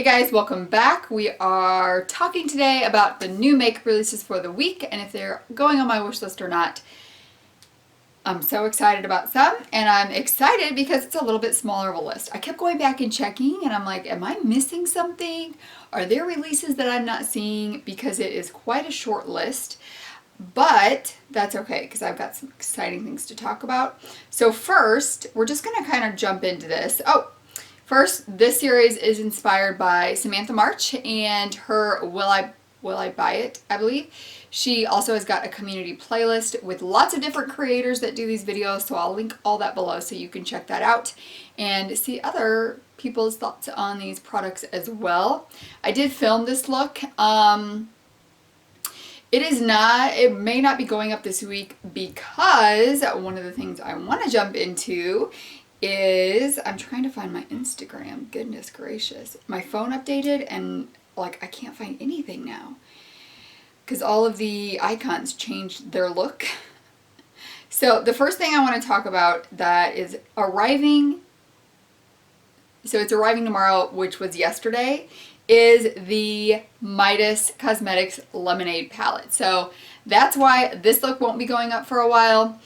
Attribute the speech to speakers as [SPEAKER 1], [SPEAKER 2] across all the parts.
[SPEAKER 1] Hey guys, welcome back. We are talking today about the new makeup releases for the week and if they're going on my wish list or not. I'm so excited about some, and I'm excited because it's a little bit smaller of a list. I kept going back and checking and I'm like, am I missing something? Are there releases that I'm not seeing? Because it is quite a short list. But that's okay because I've got some exciting things to talk about. So first, we're just going to kind of jump into this. First, this series is inspired by Samantha March and her Will I Buy It, I believe. She also has got a community playlist with lots of different creators that do these videos, so I'll link all that below so you can check that out and see other people's thoughts on these products as well. I did film this look. It may not be going up this week because one of the things I want to jump into is, I'm trying to find my Instagram. Goodness gracious. My phone updated and like I can't find anything now because all of the icons changed their look. So the first thing I want to talk about that is arriving, so it's arriving tomorrow, which was yesterday, is the Azeri Cosmetics Lemonade palette. So that's why this look won't be going up for a while.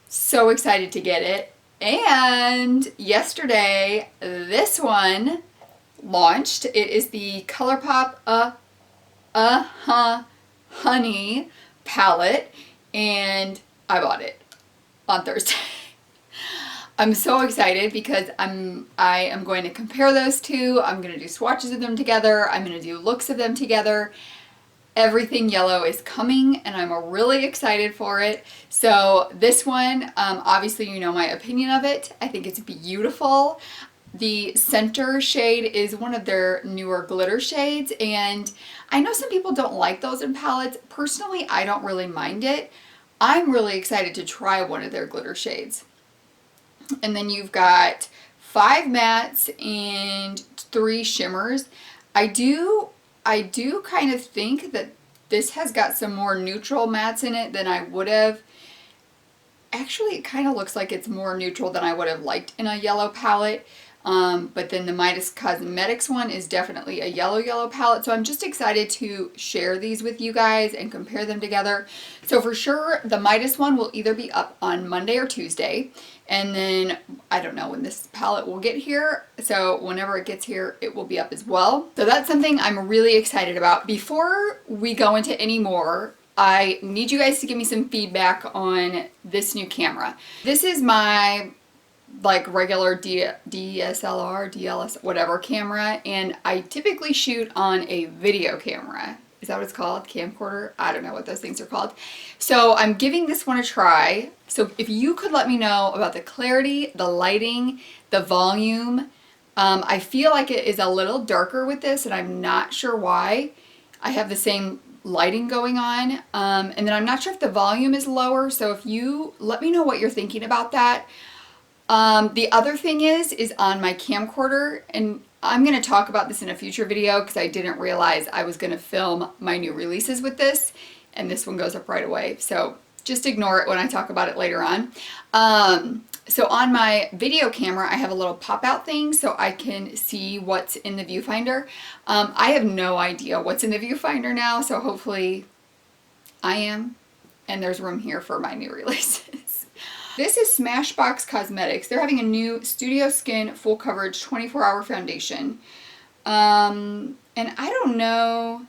[SPEAKER 1] So excited to get it. And yesterday, this one launched. It is the Colourpop Honey palette, and I bought it on Thursday. I'm so excited because I am going to compare those two. I'm going to do swatches of them together. I'm going to do looks of them together. Everything yellow is coming and I'm really excited for it. So this one, obviously you know my opinion of it. I think it's beautiful. The center shade is one of their newer glitter shades, and I know some people don't like those in palettes. Personally, I don't really mind it. I'm really excited to try one of their glitter shades. And then you've got 5 mattes and 3 shimmers. I do kind of think that this has got some more neutral mattes in it than I would have. Actually, it kind of looks like it's more neutral than I would have liked in a yellow palette. But then the Azeri Cosmetics one is definitely a yellow palette. So I'm just excited to share these with you guys and compare them together. So for sure, the Midas one will either be up on Monday or Tuesday. And then I don't know when this palette will get here. So whenever it gets here, it will be up as well. So that's something I'm really excited about. Before we go into any more, I need you guys to give me some feedback on this new camera. This is my like regular DSLR, DLS, whatever camera, and I typically shoot on a video camera. Is that what it's called? Camcorder? I don't know what those things are called. So I'm giving this one a try. So if you could let me know about the clarity, the lighting, the volume. I feel like it is a little darker with this and I'm not sure why. I have the same lighting going on. And then I'm not sure if the volume is lower. So if you let me know what you're thinking about that. The other thing is on my camcorder, and I'm going to talk about this in a future video because I didn't realize I was going to film my new releases with this, and this one goes up right away. So just ignore it when I talk about it later on. So on my video camera, I have a little pop-out thing so I can see what's in the viewfinder. I have no idea what's in the viewfinder now, so hopefully I am, and there's room here for my new releases. This is Smashbox Cosmetics. They're having a new Studio Skin Full Coverage 24-Hour Foundation. And I don't know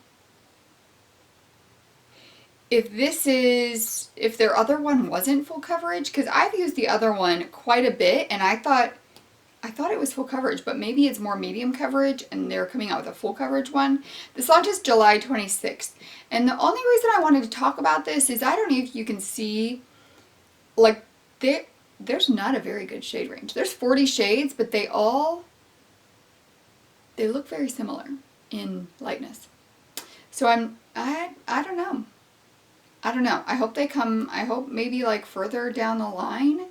[SPEAKER 1] if their other one wasn't full coverage, because I've used the other one quite a bit and I thought it was full coverage, but maybe it's more medium coverage and they're coming out with a full coverage one. This launches July 26th. And the only reason I wanted to talk about this is I don't know if you can see, like, there's not a very good shade range. There's 40 shades, but they look very similar in lightness. So I don't know. I don't know. I hope they come, I hope maybe like further down the line.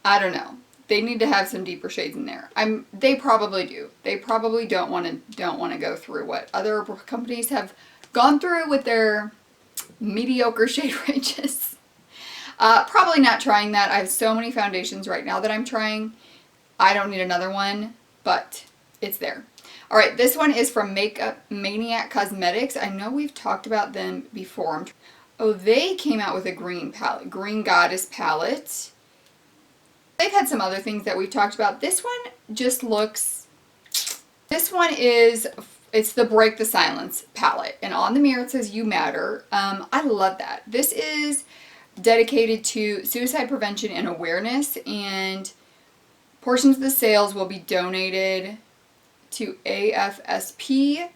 [SPEAKER 1] I don't know. They need to have some deeper shades in there. They probably do. They probably don't want to go through what other companies have gone through with their mediocre shade ranges. Probably not trying that. I have so many foundations right now that I'm trying. I don't need another one, but it's there. All right, this one is from Makeup Maniac Cosmetics. I know we've talked about them before. Oh, they came out with a green palette, Green Goddess palette. They've had some other things that we've talked about. This one just looks, this one is, it's the Break the Silence palette. And on the mirror it says You Matter. I love that. This is dedicated to suicide prevention and awareness, and portions of the sales will be donated to AFSP,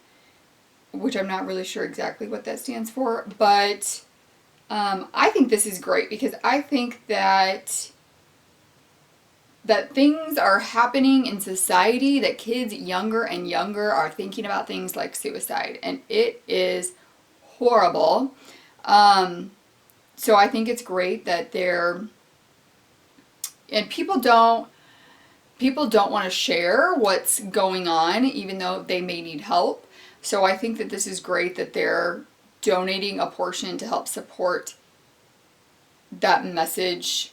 [SPEAKER 1] which I'm not really sure exactly what that stands for, but I think this is great because I think that things are happening in society, that kids younger and younger are thinking about things like suicide, and it is horrible. So I think it's great that and people don't want to share what's going on, even though they may need help. So I think that this is great that they're donating a portion to help support that message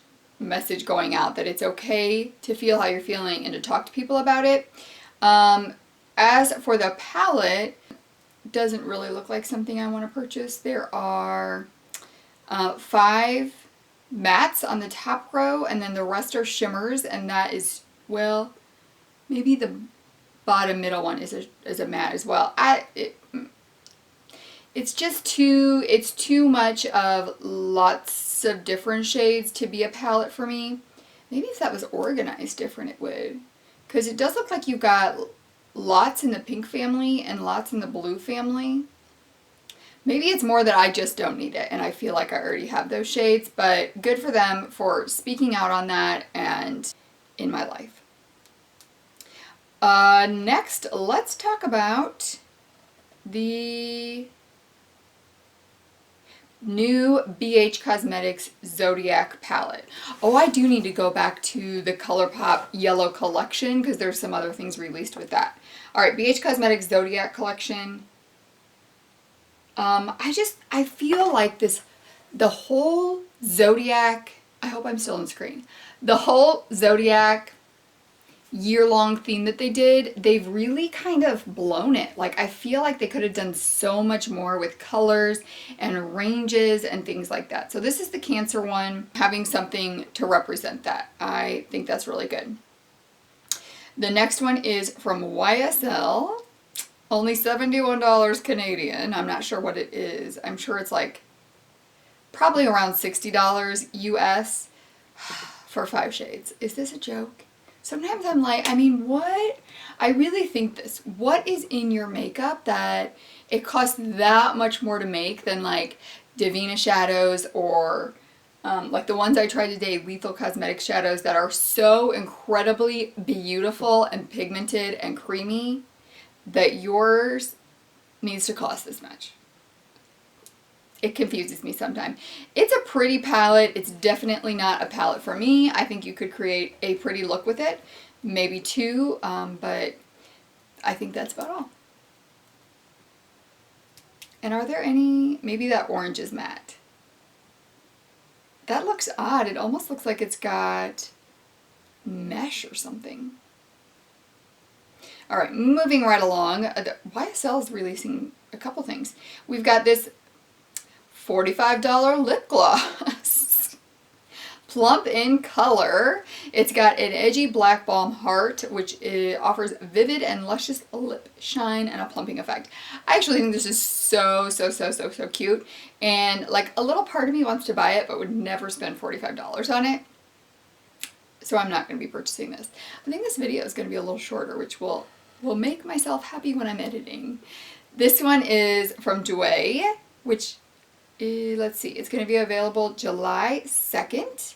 [SPEAKER 1] going out, that it's okay to feel how you're feeling and to talk to people about it. As for the palette, it doesn't really look like something I want to purchase. There are 5 mattes on the top row, and then the rest are shimmers, and that is, well, maybe the bottom middle one is a matte as well. It's just too much of lots of different shades to be a palette for me. Maybe if that was organized different it would, because it does look like you've got lots in the pink family and lots in the blue family. Maybe it's more that I just don't need it and I feel like I already have those shades, but good for them for speaking out on that and in my life. Next, let's talk about the new BH Cosmetics Zodiac palette. Oh, I do need to go back to the Colourpop Yellow collection because there's some other things released with that. All right, BH Cosmetics Zodiac collection. I feel like the whole Zodiac, I hope I'm still on screen, the whole Zodiac year-long theme that they did, they've really kind of blown it. Like, I feel like they could have done so much more with colors and ranges and things like that. So this is the Cancer one, having something to represent that. I think that's really good. The next one is from YSL. Only $71 Canadian. I'm not sure what it is. I'm sure it's like probably around $60 US for 5 shades. Is this a joke? Sometimes I'm like, I mean, what? I really think this. What is in your makeup that it costs that much more to make than like Divina shadows or like the ones I tried today, Lethal Cosmetics shadows that are so incredibly beautiful and pigmented and creamy, that yours needs to cost this much. It confuses me sometimes. It's a pretty palette. It's definitely not a palette for me. I think you could create a pretty look with it. Maybe 2, but I think that's about all. And are there any, maybe that orange is matte. That looks odd. It almost looks like it's got mesh or something. All right, moving right along. YSL is releasing a couple things. We've got this $45 lip gloss. Plump in color. It's got an edgy black balm heart, which offers vivid and luscious lip shine and a plumping effect. I actually think this is so cute. And like a little part of me wants to buy it, but would never spend $45 on it. So I'm not going to be purchasing this. I think this video is going to be a little shorter, which will make myself happy when I'm editing. This one is from Jouer, which is, let's see, it's going to be available July 2nd.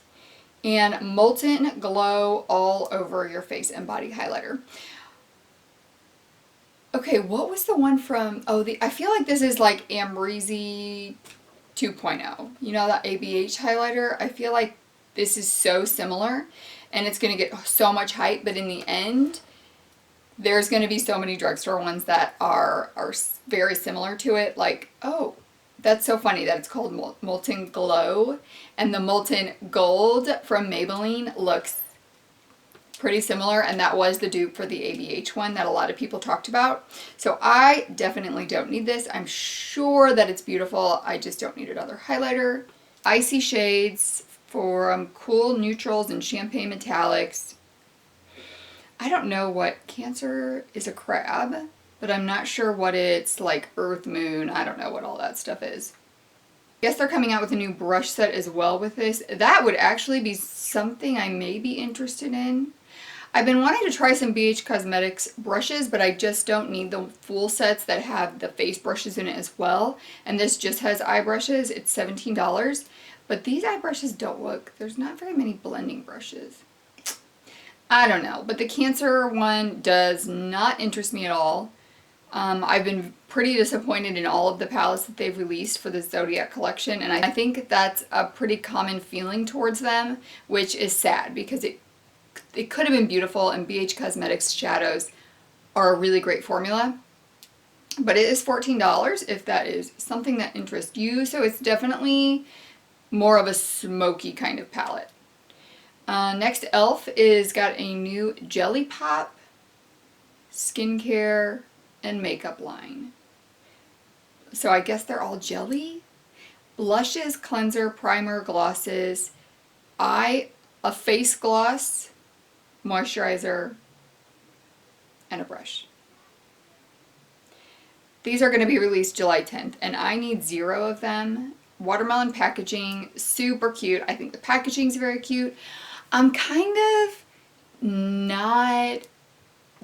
[SPEAKER 1] And Molten Glow All Over Your Face and Body Highlighter. Okay, what was the one from, I feel like this is like Amrezy 2.0. You know, that ABH highlighter? I feel like this is so similar. And it's going to get so much hype, but in the end, there's going to be so many drugstore ones that are very similar to it. Like, oh, that's so funny that it's called Molten Glow. And the Molten Gold from Maybelline looks pretty similar, and that was the dupe for the ABH one that a lot of people talked about. So I definitely don't need this. I'm sure that it's beautiful. I just don't need another highlighter. Icy shades for cool neutrals and champagne metallics. I don't know what Cancer is a crab, but I'm not sure what it's like Earth, Moon. I don't know what all that stuff is. I guess they're coming out with a new brush set as well with this. That would actually be something I may be interested in. I've been wanting to try some BH Cosmetics brushes, but I just don't need the full sets that have the face brushes in it as well. And this just has eye brushes. It's $17. But these eye brushes don't look, there's not very many blending brushes. I don't know, but the Cancer one does not interest me at all. I've been pretty disappointed in all of the palettes that they've released for the Zodiac collection, and I think that's a pretty common feeling towards them, which is sad because it could have been beautiful, and BH Cosmetics shadows are a really great formula. But it is $14 if that is something that interests you, so it's definitely more of a smoky kind of palette. Next, e.l.f. is got a new Jelly Pop skincare and makeup line. So I guess they're all jelly. Blushes, cleanser, primer, glosses, a face gloss, moisturizer, and a brush. These are going to be released July 10th, and I need 0 of them. Watermelon packaging, super cute. I think the packaging is very cute. I'm kind of not,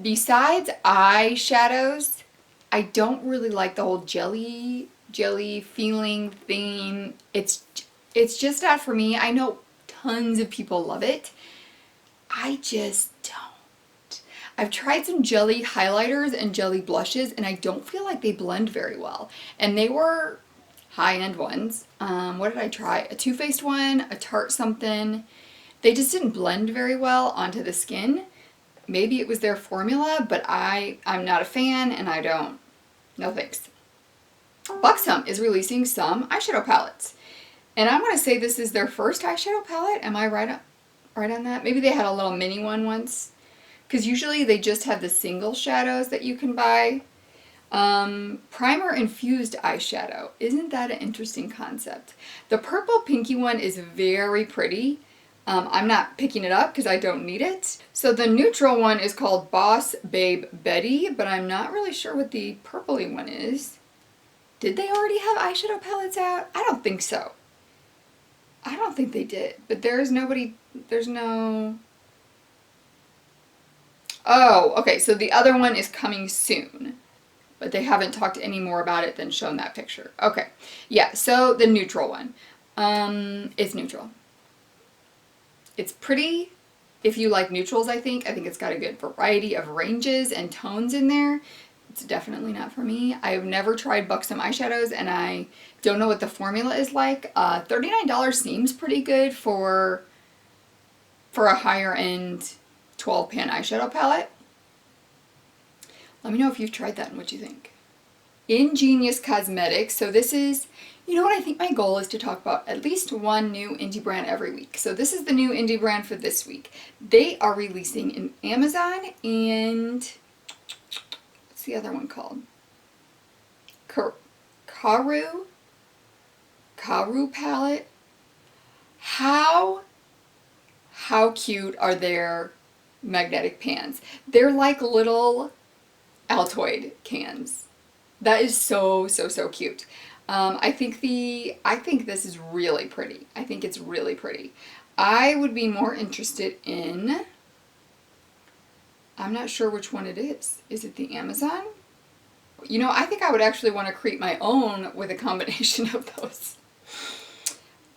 [SPEAKER 1] besides eyeshadows, I don't really like the whole jelly feeling thing. It's just not for me. I know tons of people love it. I just don't. I've tried some jelly highlighters and jelly blushes, and I don't feel like they blend very well. And they were high-end ones. What did I try? A Too Faced one, a Tarte something. They just didn't blend very well onto the skin. Maybe it was their formula, but I'm not a fan, and I don't. No thanks. Buxom is releasing some eyeshadow palettes. And I'm going to say this is their first eyeshadow palette. Am I right on that? Maybe they had a little mini one once. Because usually they just have the single shadows that you can buy. Primer infused eyeshadow. Isn't that an interesting concept? The purple pinky one is very pretty. I'm not picking it up because I don't need it. So the neutral one is called Boss Babe Betty, but I'm not really sure what the purpley one is. Did they already have eyeshadow palettes out? I don't think so. I don't think they did, but there's no... Oh, okay, so the other one is coming soon, but they haven't talked any more about it than shown that picture. Okay, yeah, so the neutral one. It's neutral. It's pretty if you like neutrals, I think. I think it's got a good variety of ranges and tones in there. It's definitely not for me. I've never tried Buxom eyeshadows, and I don't know what the formula is like. $39 seems pretty good for a higher end 12-pan eyeshadow palette. Let me know if you've tried that and what you think. Ingenious Cosmetics. So this is, you know what, I think my goal is to talk about at least one new indie brand every week. So this is the new indie brand for this week. They are releasing in Amazon and what's the other one called? Karu palette. How cute are their magnetic pans? They're like little Altoid cans. That is so cute. I think this is really pretty. I think it's really pretty. I would be more interested in, I'm not sure which one it is. Is it the Amazon? You know, I think I would actually want to create my own with a combination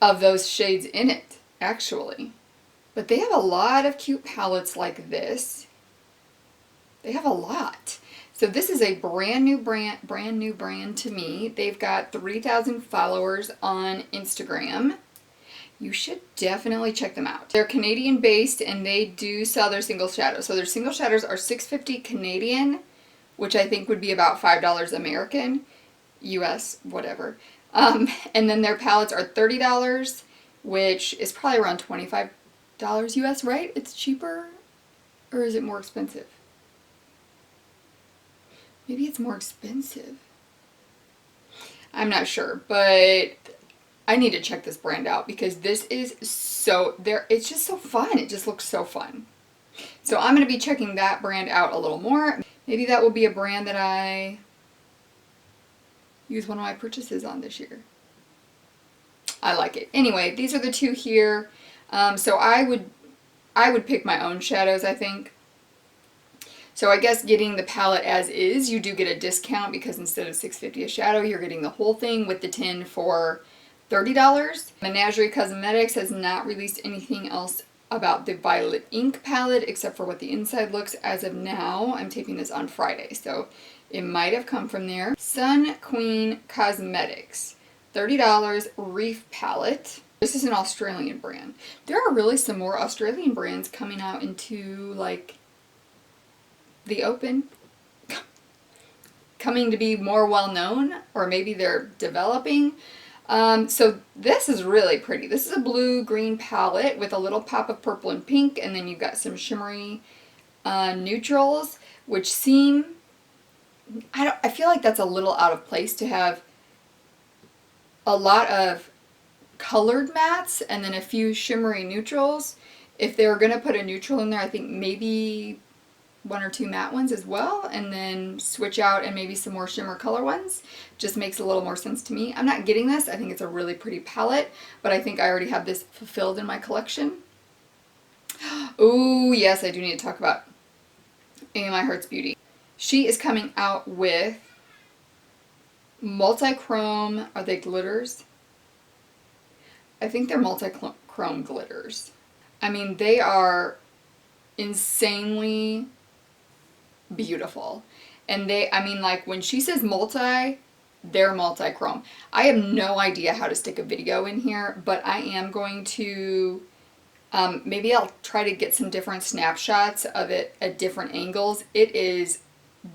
[SPEAKER 1] of those shades in it, actually. But they have a lot of cute palettes like this. They have a lot. So this is a brand new brand to me. They've got 3,000 followers on Instagram. You should definitely check them out. They're Canadian based, and they do sell their single shadows. So their single shadows are $6.50 Canadian, which I think would be about $5 American, US, whatever. And then their palettes are $30, which is probably around $25 US, right? It's cheaper. Or is it more expensive? Maybe it's more expensive. I'm not sure, but I need to check this brand out because this is it's just so fun. It just looks so fun. So I'm going to be checking that brand out a little more. Maybe that will be a brand that I use one of my purchases on this year. I like it. Anyway, these are the two here. So I would pick my own shadows, I think. So I guess getting the palette as is, you do get a discount because instead of $6.50 a shadow, you're getting the whole thing with the tin for $30. Azeri Cosmetics has not released anything else about the Violet Ink palette except for what the inside looks as of now. I'm taping this on Friday, so it might have come from there. Sun Queen Cosmetics, $30 Reef palette. This is an Australian brand. There are really some more Australian brands coming out into like the open, coming to be more well known, or maybe they're developing. So this is really pretty. This is a blue-green palette with a little pop of purple and pink, and then you've got some shimmery neutrals, which seem, I feel like that's a little out of place to have a lot of colored mattes and then a few shimmery neutrals. If they were going to put a neutral in there, I think maybe one or two matte ones as well, and then switch out and maybe some more shimmer color ones. Just makes a little more sense to me. I'm not getting this. I think it's a really pretty palette, but I think I already have this fulfilled in my collection. Oh yes, I do need to talk about Amy My Heart's Beauty. She is coming out with multi-chrome, are they glitters? I think they're multi-chrome glitters. I mean, they are insanely beautiful. And I mean, like when she says multi, they're multi-chrome. I have no idea how to stick a video in here, but I am going to, maybe I'll try to get some different snapshots of it at different angles. It is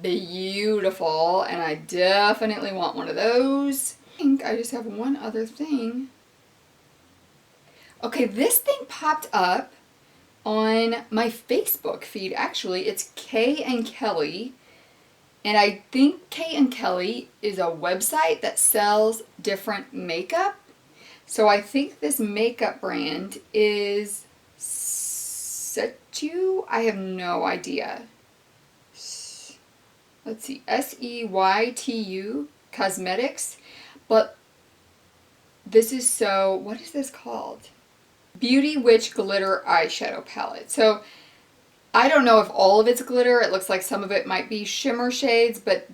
[SPEAKER 1] beautiful, and I definitely want one of those. I think I just have one other thing. Okay, this thing popped up on my Facebook feed. Actually, it's Kay and Kelly, and I think Kay and Kelly is a website that sells different makeup. So I think this makeup brand is Seytu. I have no idea. Let's see, Seytu Cosmetics, but this is so, what is this called? Beauty Witch Glitter Eyeshadow Palette. So I don't know if all of it's glitter. It looks like some of it might be shimmer shades, but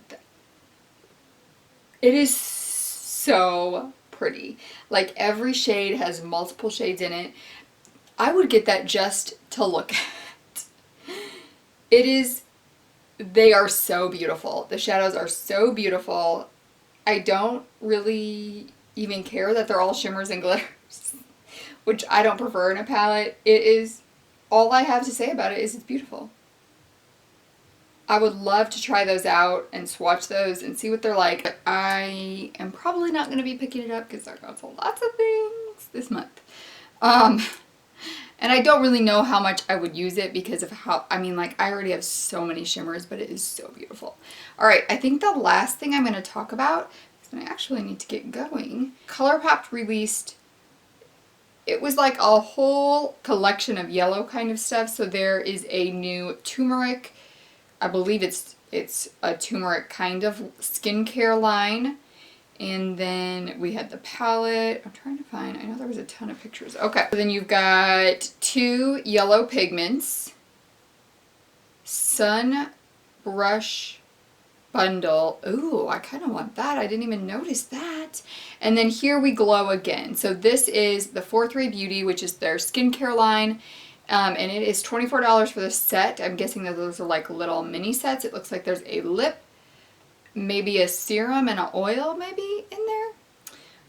[SPEAKER 1] it is so pretty. Like every shade has multiple shades in it. I would get that just to look at. It is, they are so beautiful. The shadows are so beautiful. I don't really even care that they're all shimmers and glitters, which I don't prefer in a palette. It is, all I have to say about it is it's beautiful. I would love to try those out and swatch those and see what they're like. But I am probably not going to be picking it up because I got lots of things this month. And I don't really know how much I would use it because of how, I mean, like I already have so many shimmers, but it is so beautiful. All right, I think the last thing I'm going to talk about, because I actually need to get going, Colourpop released, it was like a whole collection of yellow kind of stuff. So there is a new turmeric, I believe it's a turmeric kind of skincare line. And then we had the palette. I'm trying to find, I know there was a ton of pictures. Okay. So then you've got 2 yellow pigments, Sun Brush Bundle. Ooh, I kind of want that. I didn't even notice that. And then Here We Glow Again. So this is the Fourth Ray Beauty, which is their skincare line. And it is $24 for the set. I'm guessing that those are like little mini sets. It looks like there's a lip, maybe a serum and an oil maybe in there.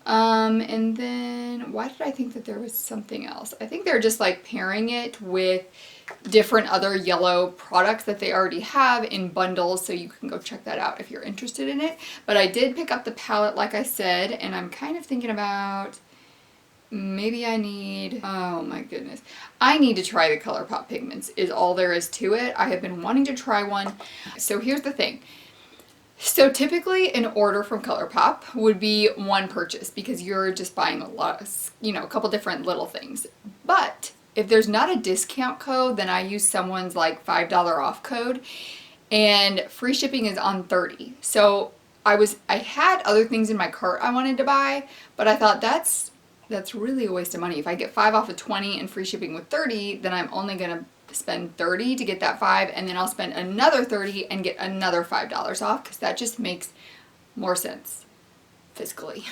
[SPEAKER 1] And then, why did I think that there was something else? I think they're just like pairing it with different other yellow products that they already have in bundles, so you can go check that out if you're interested in it. But I did pick up the palette, like I said, and I'm kind of thinking about maybe I need, oh my goodness. I need to try the Colourpop pigments is all there is to it. I have been wanting to try one. So here's the thing. So typically an order from Colourpop would be one purchase because you're just buying a lot of, you know, a couple different little things. But if there's not a discount code, then I use someone's like $5 off code and free shipping is on 30. So I had other things in my cart I wanted to buy, but I thought that's really a waste of money. If I get 5 off of 20 and free shipping with 30, then I'm only gonna spend 30 to get that 5, and then I'll spend another 30 and get another $5 off, because that just makes more sense fiscally.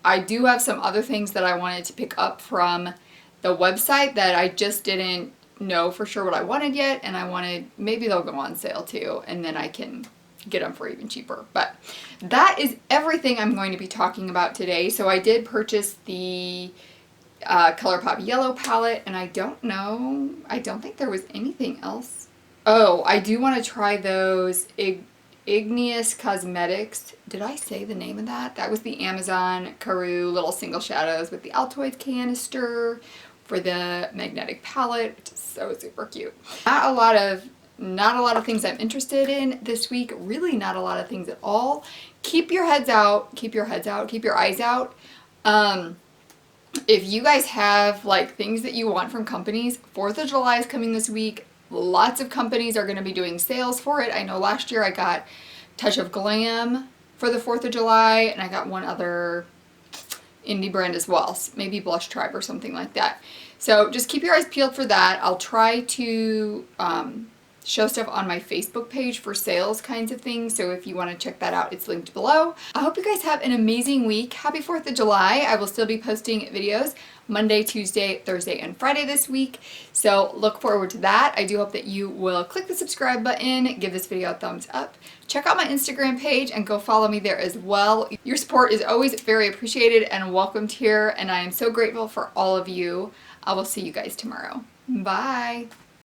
[SPEAKER 1] I do have some other things that I wanted to pick up from the website that I just didn't know for sure what I wanted yet, and I wanted, maybe they'll go on sale too, and then I can get them for even cheaper. But that is everything I'm going to be talking about today. So I did purchase the Colourpop Yellow palette, and I don't think there was anything else. Oh, I do want to try those Azeri Cosmetics. Did I say the name of that? That was the Amazon Karoo little single shadows with the Altoids canister for the magnetic palette, which is so super cute. Not a lot of things I'm interested in this week. Really not a lot of things at all. Keep your heads out. Keep your eyes out. If you guys have like things that you want from companies, 4th of July is coming this week. Lots of companies are going to be doing sales for it. I know last year I got Touch of Glam for the 4th of July, and I got one other indie brand as well, maybe Blush Tribe or something like that. So just keep your eyes peeled for that. I'll try to show stuff on my Facebook page for sales kinds of things, so if you want to check that out, it's linked below. I hope you guys have an amazing week. Happy 4th of July. I will still be posting videos Monday, Tuesday, Thursday, and Friday this week, so look forward to that. I do hope that you will click the subscribe button, give this video a thumbs up, check out my Instagram page, and go follow me there as well. Your support is always very appreciated and welcomed here, and I am so grateful for all of you. I will see you guys tomorrow. Bye!